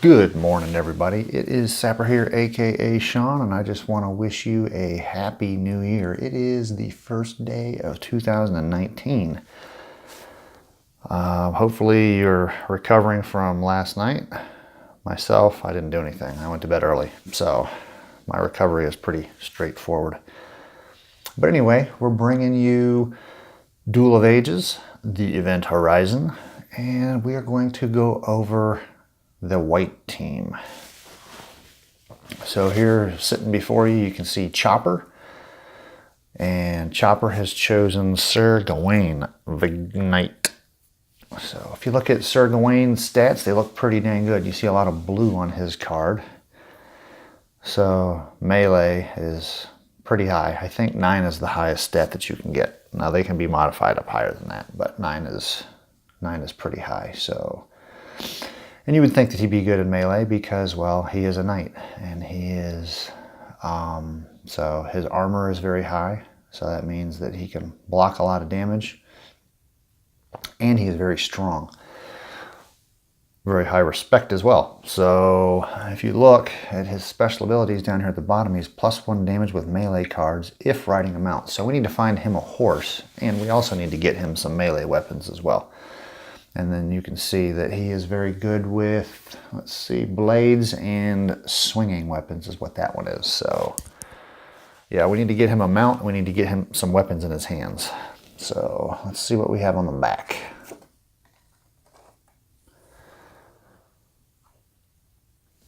Good morning, everybody. It is Sapper here, aka Sean, and I just want to wish you a happy new year. It is the first day of 2019. Hopefully you're recovering from last night. Myself, I didn't do anything. I went to bed early, so my recovery is pretty straightforward. But anyway, we're bringing you Duel of Ages, the event Horizon, and we are going to go over the white team. So here, sitting before you, you can see Chopper. And Chopper has chosen Sir Gawain, the Knight. So if you look at Sir Gawain's stats, they look pretty dang good. You see a lot of blue on his card. So melee is pretty high. I think 9 is the highest stat that you can get. Now they can be modified up higher than that, but 9 is pretty high. So, and you would think that he'd be good in melee because, well, he is a knight, and he is, so his armor is very high. So that means that he can block a lot of damage, and he is very strong. Very high respect as well. So if you look at his special abilities down here at the bottom, he's +1 damage with melee cards if riding a mount. So we need to find him a horse, and we also need to get him some melee weapons as well. And then you can see that he is very good with, let's see, blades and swinging weapons is what that one is. So yeah, we need to get him a mount. We need to get him some weapons in his hands. So let's see what we have on the back.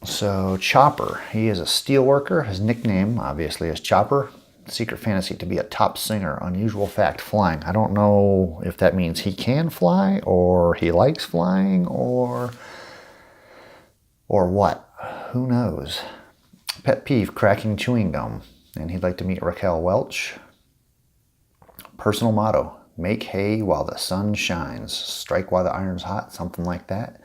So Chopper, he is a steel worker. His nickname, obviously, is Chopper. Secret fantasy to be a top singer. Unusual fact, flying. I don't know if that means he can fly, or he likes flying, or what. Who knows? Pet peeve, cracking chewing gum. And he'd like to meet Raquel Welch. Personal motto, make hay while the sun shines. Strike while the iron's hot, something like that.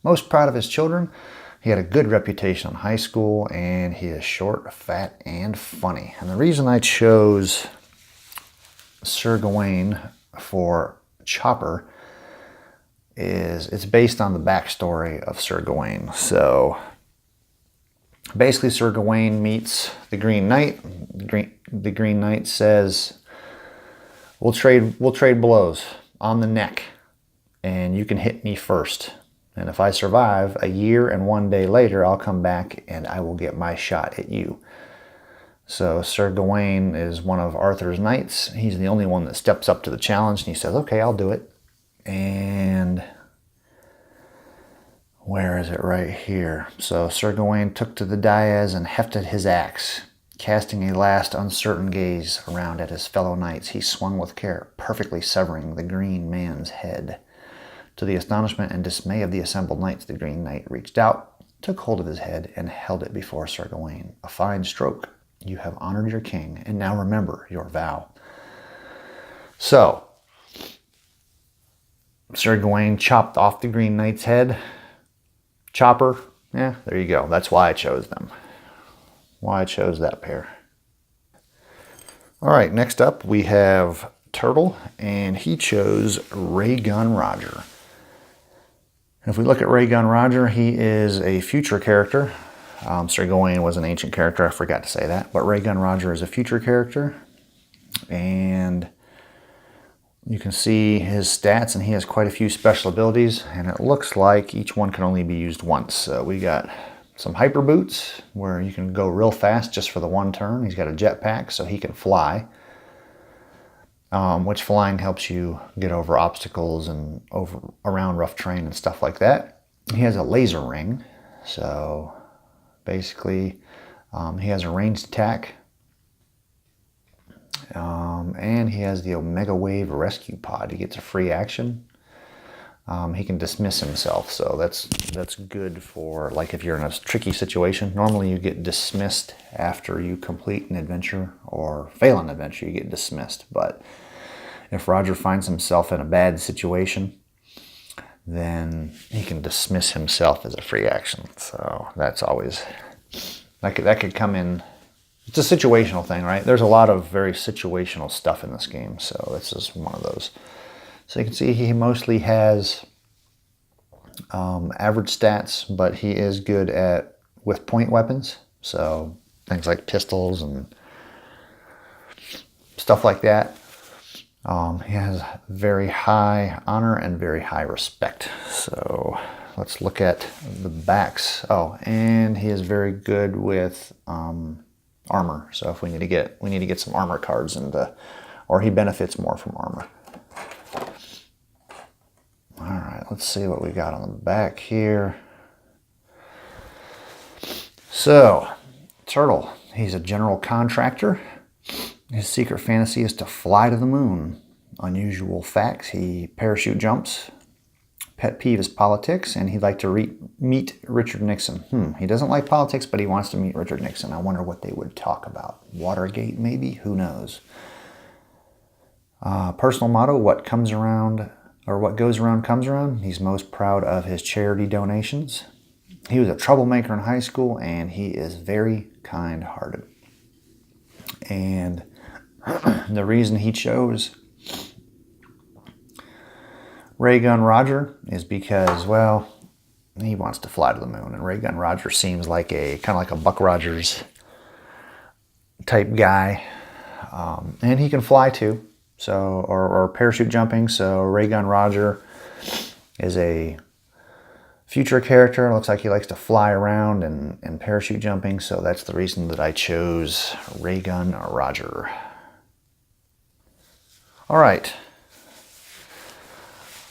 Most proud of his children. He had a good reputation in high school, and he is short, fat, and funny. And the reason I chose Sir Gawain for Chopper is it's based on the backstory of Sir Gawain. So basically, Sir Gawain meets the Green Knight. The Green Knight says, we'll trade blows on the neck, and you can hit me first. And if I survive, a year and 1 day later, I'll come back and I will get my shot at you. So Sir Gawain is one of Arthur's knights. He's the only one that steps up to the challenge, and he says, okay, I'll do it. And where is it? Right here. So Sir Gawain took to the dais and hefted his axe. Casting a last uncertain gaze around at his fellow knights, he swung with care, perfectly severing the green man's head. To the astonishment and dismay of the assembled knights, the Green Knight reached out, took hold of his head, and held it before Sir Gawain. A fine stroke. You have honored your king, and now remember your vow. So, Sir Gawain chopped off the Green Knight's head. Chopper, yeah, there you go. That's why I chose them. Why I chose that pair. All right, next up we have Turtle, and he chose Ray Gun Roger. If we look at Ray Gun Roger, he is a future character. Sir Gawain was an ancient character, I forgot to say that. But Ray Gun Roger is a future character. And you can see his stats, and he has quite a few special abilities. And it looks like each one can only be used once. So we got some hyper boots, where you can go real fast just for the one turn. He's got a jetpack, so he can fly. Which flying helps you get over obstacles and around rough terrain and stuff like that. He has a laser ring, so basically he has a ranged attack, and he has the Omega Wave Rescue Pod. He gets a free action. He can dismiss himself, so that's good for, like, if you're in a tricky situation. Normally you get dismissed after you complete an adventure or fail an adventure, you get dismissed. But if Roger finds himself in a bad situation, then he can dismiss himself as a free action. So that's always, that could come in. It's a situational thing, right? There's a lot of very situational stuff in this game, so this is one of those. So you can see he mostly has average stats, but he is good with point weapons. So things like pistols and stuff like that. He has very high honor and very high respect. So let's look at the backs. Oh, and he is very good with armor. So if we need to get some armor cards or he benefits more from armor. All right, let's see what we got on the back here. So, Turtle, he's a general contractor. His secret fantasy is to fly to the moon. Unusual facts, he parachute jumps. Pet peeve is politics, and he'd like to meet Richard Nixon. He doesn't like politics, but he wants to meet Richard Nixon. I wonder what they would talk about. Watergate, maybe? Who knows? Personal motto, what comes around, or what goes around comes around. He's most proud of his charity donations. He was a troublemaker in high school, and he is very kind-hearted. And the reason he chose Ray Gun Roger is because, well, he wants to fly to the moon, and Ray Gun Roger seems like kind of like a Buck Rogers type guy, and he can fly too, so or parachute jumping. So Ray Gun Roger is a future character. It looks like he likes to fly around and parachute jumping, so that's the reason that I chose Ray Gun Roger. All right.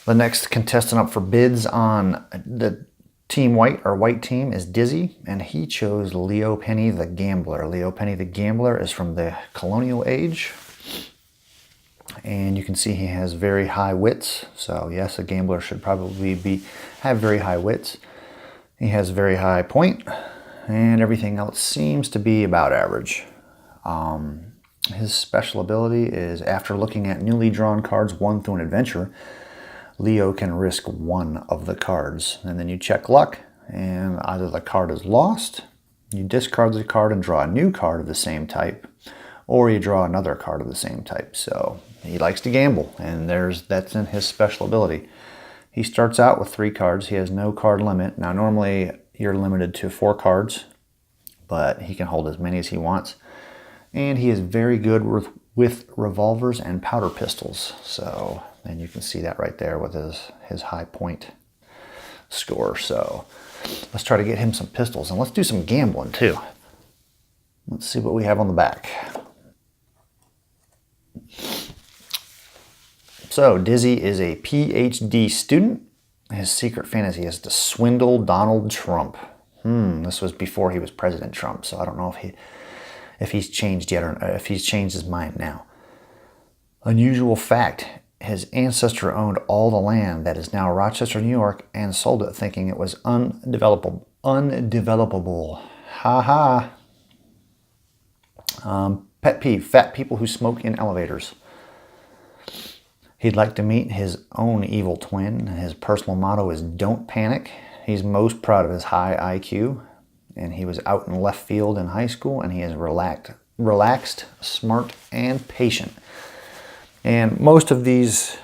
The next contestant up for bids on the Team White, or White Team, is Dizzy, and he chose Leo Penny the Gambler. Leo Penny the Gambler is from the colonial age, and you can see he has very high wits. So yes, a gambler should probably have very high wits. He has very high point, and everything else seems to be about average. His special ability is, after looking at newly drawn cards won through an adventure, Leo can risk one of the cards, and then you check luck, and either the card is lost, you discard the card and draw a new card of the same type, or you draw another card of the same type. So he likes to gamble, and that's in his special ability. He starts out with 3 cards. He has no card limit. Now normally you're limited to 4 cards, but he can hold as many as he wants. And he is very good with revolvers and powder pistols. So, and you can see that right there with his high point score. So let's try to get him some pistols, and let's do some gambling too. Let's see what we have on the back. So Dizzy is a PhD student. His secret fantasy is to swindle Donald Trump. This was before he was President Trump, so I don't know if he's changed yet, or if he's changed his mind now. Unusual fact, his ancestor owned all the land that is now Rochester, New York, and sold it thinking it was undevelopable. Ha ha. Pet peeve, fat people who smoke in elevators. He'd like to meet his own evil twin. His personal motto is don't panic. He's most proud of his high IQ, and he was out in left field in high school, and he is relaxed, smart, and patient. And most of these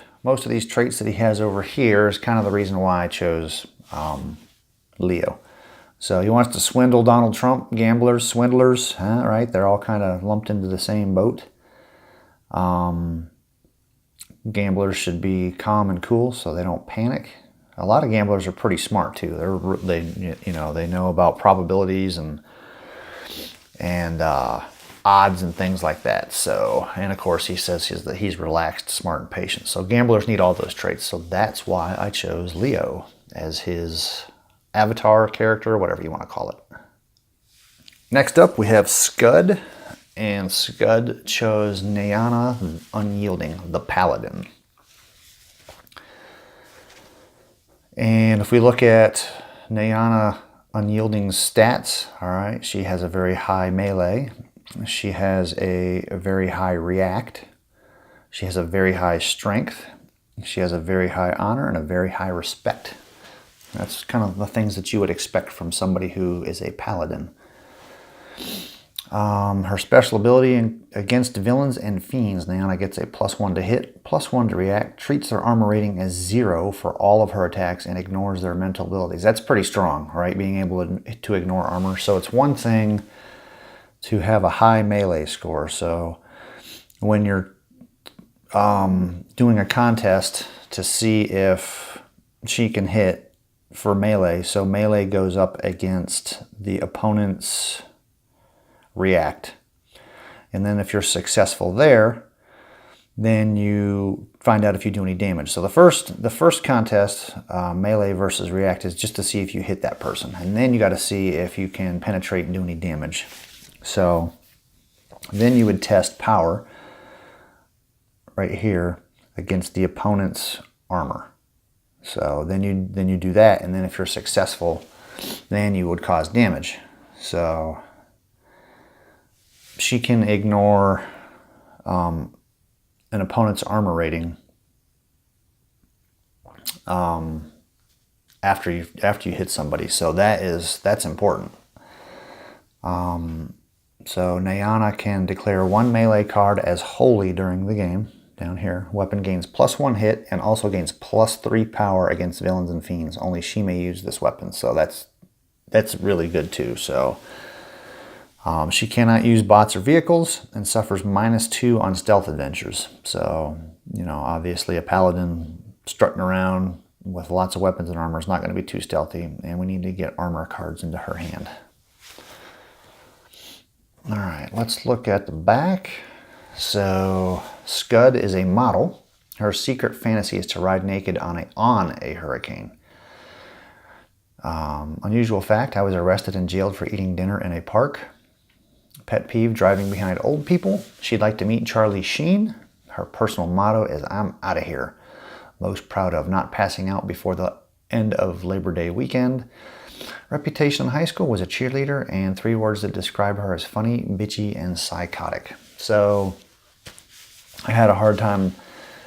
traits that he has over here is kind of the reason why I chose Leo. So he wants to swindle Donald Trump, gamblers, swindlers, right? They're all kind of lumped into the same boat. Gamblers should be calm and cool so they don't panic. A lot of gamblers are pretty smart too. They know about probabilities and odds and things like that. So, and of course he says that he's relaxed, smart, and patient. So gamblers need all those traits. So that's why I chose Leo as his avatar character, whatever you want to call it. Next up we have Scud. And Scud chose Nyana Unyielding, the Paladin. And if we look at Nyana Unyielding's stats, all right, she has a very high melee. She has a very high react. She has a very high strength. She has a very high honor and a very high respect. That's kind of the things that you would expect from somebody who is a paladin. Her special ability against villains and fiends, Niana gets a +1 to hit, +1 to react, treats their armor rating as 0 for all of her attacks, and ignores their mental abilities. That's pretty strong, right? Being able to ignore armor. So it's one thing to have a high melee score. So when you're doing a contest to see if she can hit for melee, so melee goes up against the opponent's react. And then if you're successful there, then you find out if you do any damage. So the first contest, melee versus react, is just to see if you hit that person. And then you got to see if you can penetrate and do any damage. So then you would test power right here against the opponent's armor. So then you do that, and then if you're successful, then you would cause damage. So she can ignore an opponent's armor rating after you hit somebody. So that's important. So Niana can declare one melee card as holy during the game. Down here, weapon gains +1 hit and also gains +3 power against villains and fiends. Only she may use this weapon, so that's really good too. So she cannot use bots or vehicles and suffers -2 on stealth adventures. So, you know, obviously a paladin strutting around with lots of weapons and armor is not going to be too stealthy, and we need to get armor cards into her hand. All right, let's look at the back. So Scud is a model. Her secret fantasy is to ride naked on a hurricane. Unusual fact, I was arrested and jailed for eating dinner in a park. Pet peeve, driving behind old people. She'd like to meet Charlie Sheen. Her personal motto is, I'm out of here. Most proud of not passing out before the end of Labor Day weekend. Reputation in high school was a cheerleader, and 3 words that describe her as funny, bitchy, and psychotic. So I had a hard time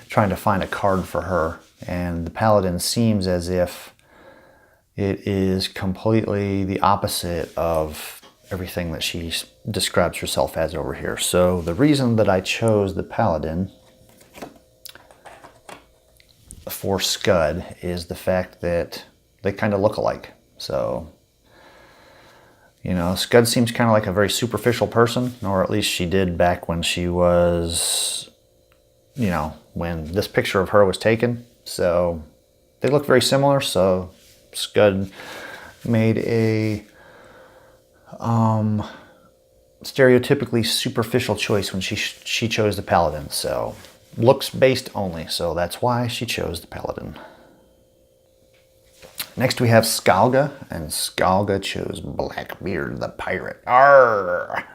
trying to find a card for her, and the Paladin seems as if it is completely the opposite of everything that she describes herself as over here. So the reason that I chose the Paladin for Scud is the fact that they kind of look alike. So, you know, Scud seems kind of like a very superficial person, or at least she did back when she was, you know, when this picture of her was taken. So they look very similar. So Scud made a stereotypically superficial choice when she chose the Paladin. So looks based only. So that's why she chose the Paladin. Next we have Skalga, and Skalga chose Blackbeard the pirate. Arrgh!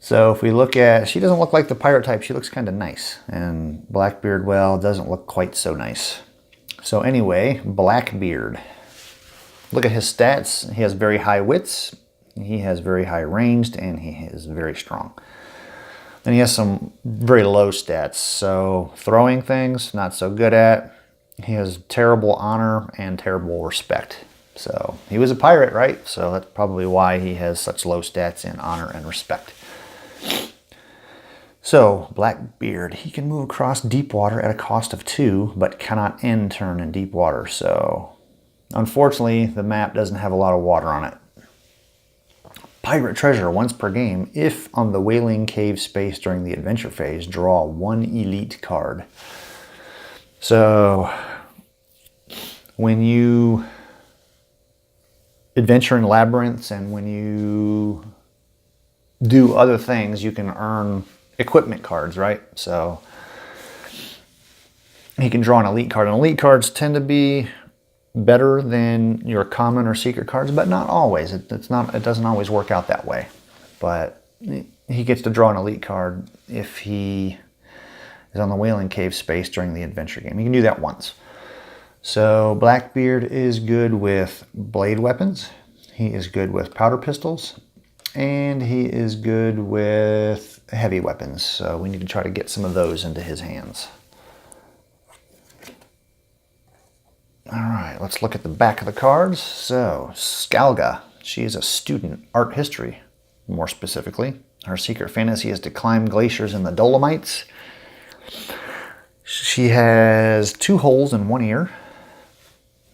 So if we look at, she doesn't look like the pirate type, she looks kind of nice. And Blackbeard, well, doesn't look quite so nice. So anyway, Blackbeard. Look at his stats. He has very high wits, he has very high ranged, and he is very strong. Then he has some very low stats. So throwing things, not so good at. He has terrible honor and terrible respect. So he was a pirate, right? So that's probably why he has such low stats in honor and respect. So Blackbeard, he can move across deep water at a cost of 2, but cannot end turn in deep water. So unfortunately, the map doesn't have a lot of water on it. Pirate treasure once per game. If on the Wailing Cave space during the adventure phase, draw 1 elite card. So when you adventure in labyrinths and when you do other things, you can earn equipment cards, right? So he can draw an elite card. And elite cards tend to be better than your common or secret cards, but not always. It doesn't always work out that way. But he gets to draw an elite card if he is on the Wailing Cave space during the adventure game. You can do that once. So Blackbeard is good with blade weapons. He is good with powder pistols. And he is good with heavy weapons. So we need to try to get some of those into his hands. All right, let's look at the back of the cards. So Skalga, she is a student, art history. more specifically. Her secret fantasy is to climb glaciers in the Dolomites. She has 2 holes in 1 ear.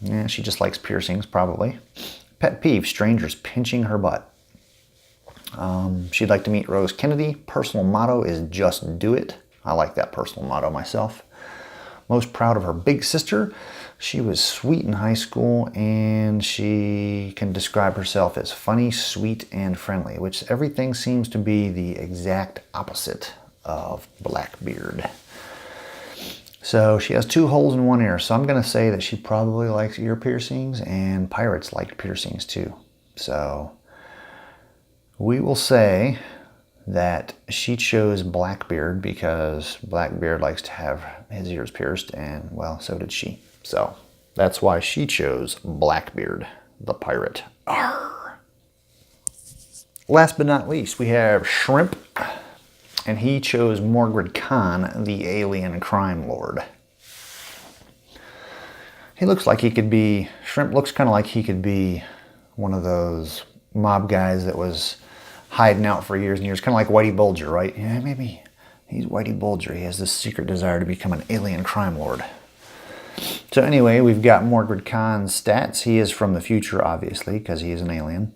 Yeah, she just likes piercings, probably. Pet peeve, strangers pinching her butt. She'd like to meet Rose Kennedy. Personal motto is just do it. I like that personal motto myself. Most proud of her big sister. She was sweet in high school, and she can describe herself as funny, sweet, and friendly, which everything seems to be the exact opposite of Blackbeard. So she has 2 holes in 1 ear, so I'm going to say that she probably likes ear piercings, and pirates like piercings too. So we will say that she chose Blackbeard because Blackbeard likes to have his ears pierced, and well, so did she. So that's why she chose Blackbeard, the pirate. Arr. Last but not least, we have Shrimp, and he chose Morgred Khan, the alien crime lord. He looks like he could be, Shrimp looks kind of like he could be one of those mob guys that was hiding out for years and years, kind of like Whitey Bulger, right? Yeah, maybe he's Whitey Bulger. He has this secret desire to become an alien crime lord. So anyway, we've got Morgred Khan's stats. He is from the future, obviously, because he is an alien.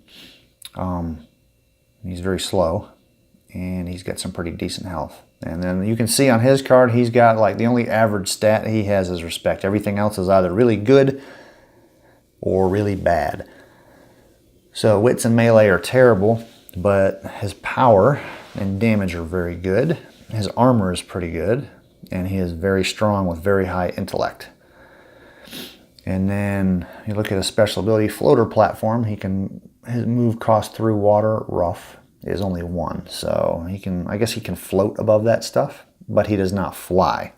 He's very slow, and he's got some pretty decent health. And then you can see on his card, he's got like the only average stat he has is respect. Everything else is either really good or really bad. So wits and melee are terrible, but his power and damage are very good. His armor is pretty good, and he is very strong with very high intellect. And then you look at his special ability, floater platform. His move cost through water, rough, is only 1. So I guess he can float above that stuff, but he does not fly.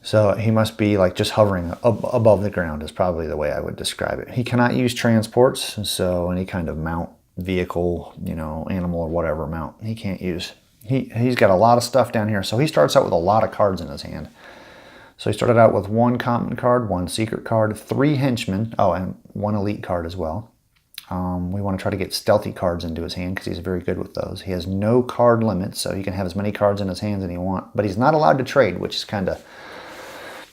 So he must be like just hovering above the ground is probably the way I would describe it. He cannot use transports, so any kind of mount, vehicle, animal or whatever mount, he can't use. He's got a lot of stuff down here. So he starts out with a lot of cards in his hand. So he started out with 1 common card, 1 secret card, 3 henchmen, and 1 elite card as well. We want to try to get stealthy cards into his hand because he's very good with those. He has no card limit, so he can have as many cards in his hands as he wants, but he's not allowed to trade, which is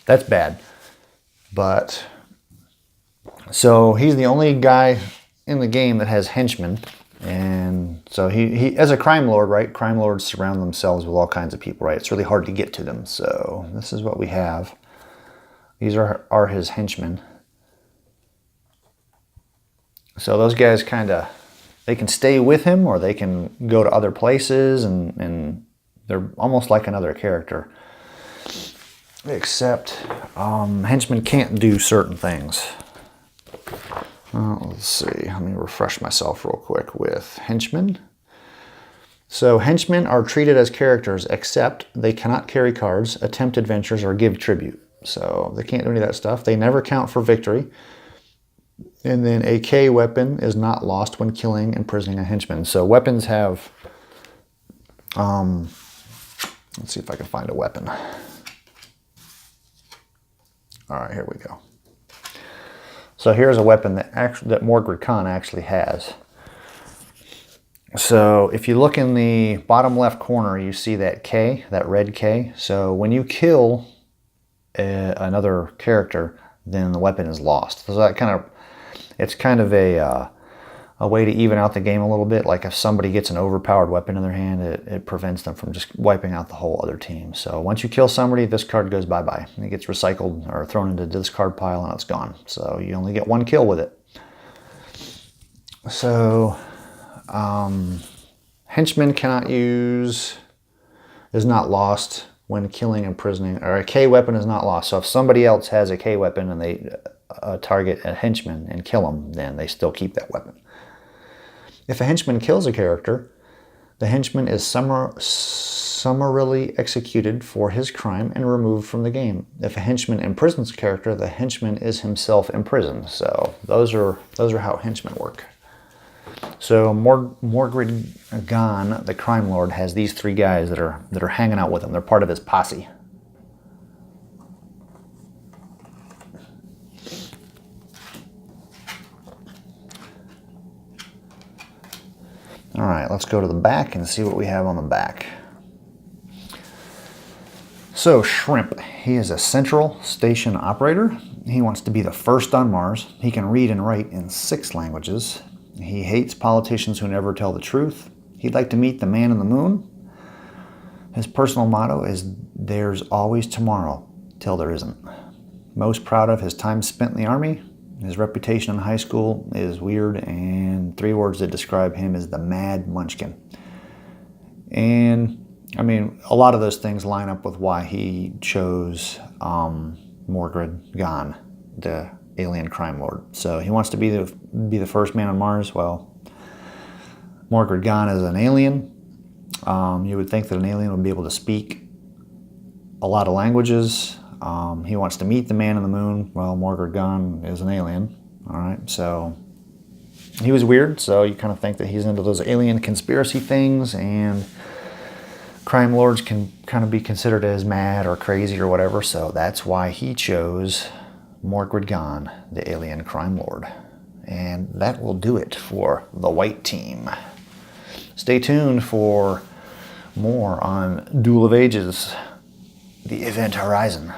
that's bad. But so he's the only guy in the game that has henchmen, and so he as a crime lord, right? Crime lords surround themselves with all kinds of people, right? It's really hard to get to them. So this is what we have. These are his henchmen. So those guys they can stay with him, or they can go to other places, and they're almost like another character. Except henchmen can't do certain things. Let's see, let me refresh myself real quick with henchmen. So henchmen are treated as characters, except they cannot carry cards, attempt adventures, or give tribute. So they can't do any of that stuff. They never count for victory. And then a K weapon is not lost when killing and imprisoning a henchman. So weapons have, let's see if I can find a weapon. All right, here we go. So here's a weapon that Morgred Khan actually has. So if you look in the bottom left corner, you see that K, that red K. So when you kill another character, then the weapon is lost. So that it's kind of a way to even out the game a little bit. Like if somebody gets an overpowered weapon in their hand, it prevents them from just wiping out the whole other team. So once you kill somebody, this card goes bye-bye. It gets recycled or thrown into the discard pile, and it's gone. So you only get 1 kill with it. So henchmen cannot use, is not lost when killing and imprisoning, or a K weapon is not lost. So if somebody else has a K weapon and they target a henchman and kill him, then they still keep that weapon. If a henchman kills a character, the henchman is summarily executed for his crime and removed from the game. If a henchman imprisons a character, the henchman is himself imprisoned. So those are how henchmen work. So Morgred Khan, the crime lord, has these 3 guys that are hanging out with him. They're part of his posse. All right, let's go to the back and see what we have on the back. So, Shrimp, he is a central station operator. He wants to be the first on Mars. He can read and write in 6 languages. He hates politicians who never tell the truth. He'd like to meet the man on the moon. His personal motto is, "There's always tomorrow till there isn't." Most proud of his time spent in the Army. His reputation in high school is weird, and 3 words that describe him is the Mad Munchkin. And I mean, a lot of those things line up with why he chose Morgred Gon, the alien crime lord. So he wants to be the first man on Mars. Well, Morgred Gon is an alien. You would think that an alien would be able to speak a lot of languages. He wants to meet the man on the moon. Well, Morgred Gon is an alien. All right, so he was weird. So you kind of think that he's into those alien conspiracy things, and crime lords can kind of be considered as mad or crazy or whatever, so that's why he chose Morgred Gon, the alien crime lord. And that will do it for the white team. Stay tuned for more on Duel of Ages, the Event Horizon.